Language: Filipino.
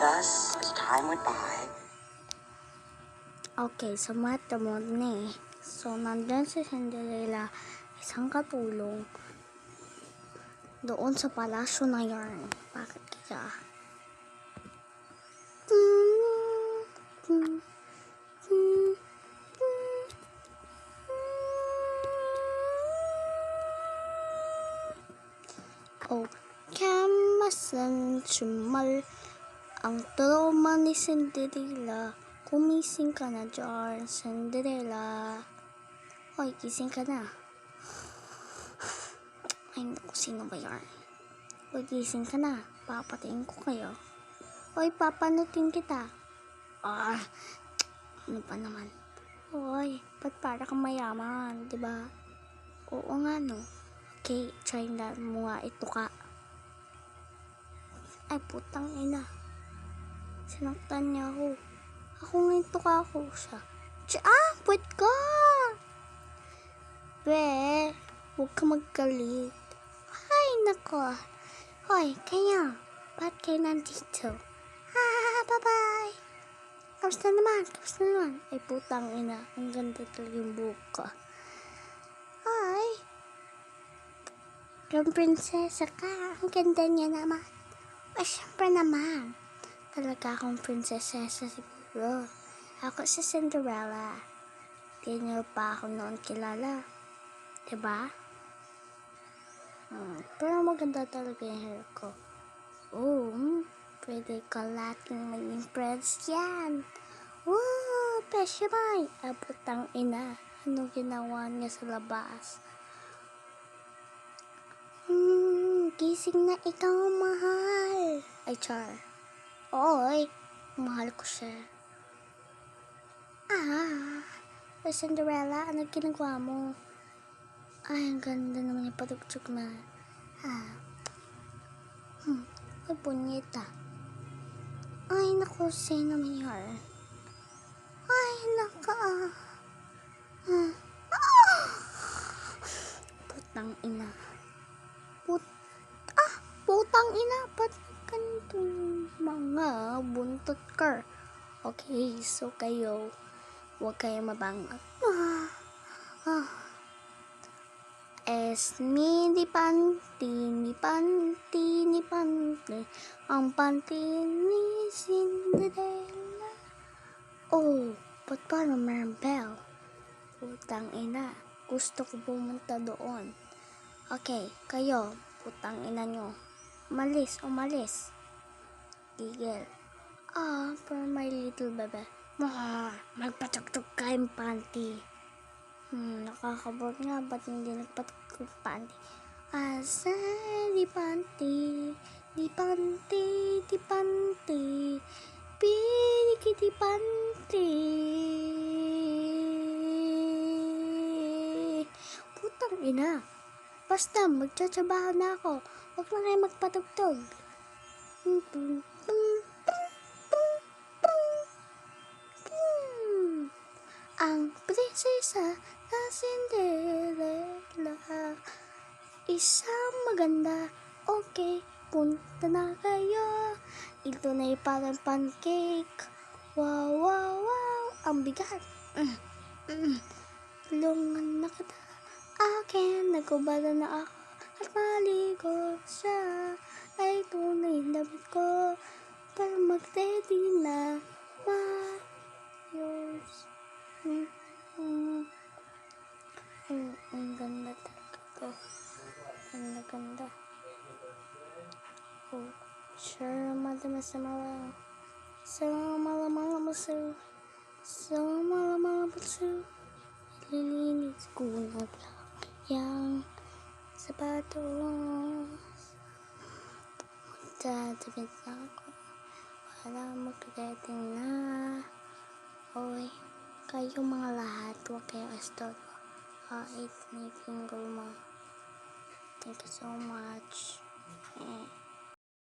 Thus, as time went by. Okay, so matamod na eh. So, nandun si Cinderella, isang katulong, doon sa palasyo na yarn. Bakit kaya? Oh, kamasan sumal ang trauma ni Cinderella. Kumising ka na dyan, Cinderella. Hoy, gising ka na. Ay, naku, sino ba yan? Hoy, gising ka na. Papatayin ko kayo. Hoy, papanutin kita. Ano pa naman? Hoy, ba't para kang mayaman, diba? Oo nga, no? Okay, try na mo nga ito ka. Ay, putang ina. Sinaktan niya ako. Ako nga ito ka ako siya. Puwet ka! Be, huwag ka magkalit. Ay, nako. Hoy, kayo. Ba't kayo nandito? Bye-bye. Kamusta naman? Ay, putang ina. Ang ganda talaga yung buhok ko. Ay. Yung prinsesa ka. Ang ganda niya naman. Ay, syempre naman. Talaga akong prinsesa siguro. Ako si Cinderella. Di niyo pa ako noon kilala. Diba? Pero maganda talaga yung hair ko. Pwede ka laking maging prince yan. Peshamay. Putang ina. Ano ginawa niya sa labas? Gising na ikaw, mahal. Ay, char. Oy, mahal ko siya. Cinderella, ano ginagawa mo? Ay, ang ganda naman yung patugtog na. Ay, punyeta. Ay, naku, sino naman yun? Ay, naka. Putang ina. Putang ina. Ba't ganito mga buntot ka? Okay, so kayo, huwag kayo mabangat. Ni panty, ang panty ni Cinderella. Ba't parang mayroong bell? Putang ina, gusto ko pumunta doon. Okay, kayo, putang ina nyo. Umalis. Tigil. For my little baby. Magpatugtog ka yung panty. Nakakabot nga, ba't hindi nagpatugtog panty? Di panty, pinikiti panty. Putang ina. Basta, magtsatrabaho na ako. Huwag na kayo magpatugtog. Ang prinsesa na Cinderella, isang maganda. Okay, punta na kayo. Ito na yung parang pancake. Wow, ang bigat. Tulungan na kita. Nagubala na ako at maligo siya. Ay, tunay na damit ko para mag-ready na yours. Ang ganda talaga to. Ang ganda. Sure, madama sa malamang lilinis ko na yung sapatos. Magdadabit na ako para mag-ready na. Oy, kayo mga lahat, huwag kayo astor. It's making go mo. Thank you so much.